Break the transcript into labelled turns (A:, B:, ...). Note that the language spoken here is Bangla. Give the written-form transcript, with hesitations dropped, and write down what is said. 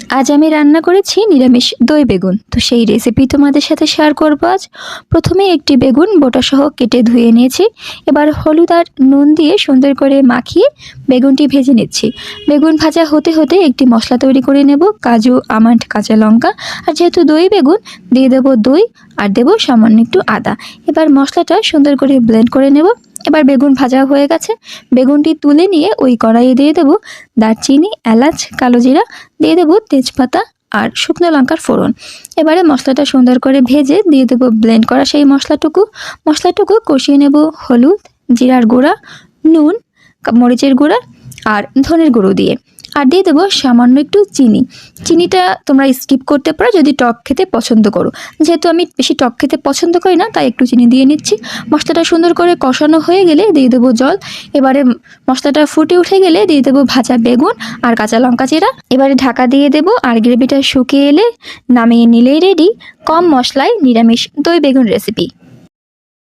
A: আজ আমি রান্না করেছি নিরামিষ দই বেগুন। তো সেই রেসিপি তোমাদের সাথে শেয়ার করব আজ। প্রথমে একটি বেগুন বোটাসহ কেটে ধুয়ে নিয়েছি। এবার হলুদ আর নুন দিয়ে সুন্দর করে মাখিয়ে বেগুনটি ভেজে নিচ্ছি। বেগুন ভাজা হতে হতে একটি মশলা তৈরি করে নেব, কাজু, আমন্ড, কাঁচা লঙ্কা, আর যেহেতু দই বেগুন দিয়ে দেবো দই, আর দেবো সামান্য একটু আদা। এবার মশলাটা সুন্দর করে ব্লেন্ড করে নেব। এবার বেগুন ভাজা হয়ে গেছে, বেগুনটি তুলে নিয়ে ওই কড়াইয়ে দিয়ে দেবো দারচিনি, এলাচ, কালো জিরা, দিয়ে দেবো তেজপাতা আর শুকনো লঙ্কার ফোড়ন। এবারে মশলাটা সুন্দর করে ভেজে দিয়ে দেবো ব্লেন্ড করা সেই মশলাটুকু কষিয়ে নেব হলুদ, জিরার গুঁড়া, নুন, মরিচের গুঁড়া আর ধনের গুঁড়ো দিয়ে। আর দিয়ে দেবো সামান্য একটু চিনি। চিনিটা তোমরা স্কিপ করতে পারো যদি টক খেতে পছন্দ করো। যেহেতু আমি বেশি টক খেতে পছন্দ করি না, তাই একটু চিনি দিয়ে নিচ্ছি। মশলাটা সুন্দর করে কষানো হয়ে গেলে দিয়ে দেবো জল। এবারে মশলাটা ফুটে উঠে গেলে দিয়ে দেবো ভাজা বেগুন আর কাঁচা লঙ্কা চিরা। এবারে ঢাকা দিয়ে দেবো, আর গ্রেভিটা শুকিয়ে এলে নামিয়ে নিলেই রেডি কম মশলায় নিরামিষ দই বেগুন রেসিপি।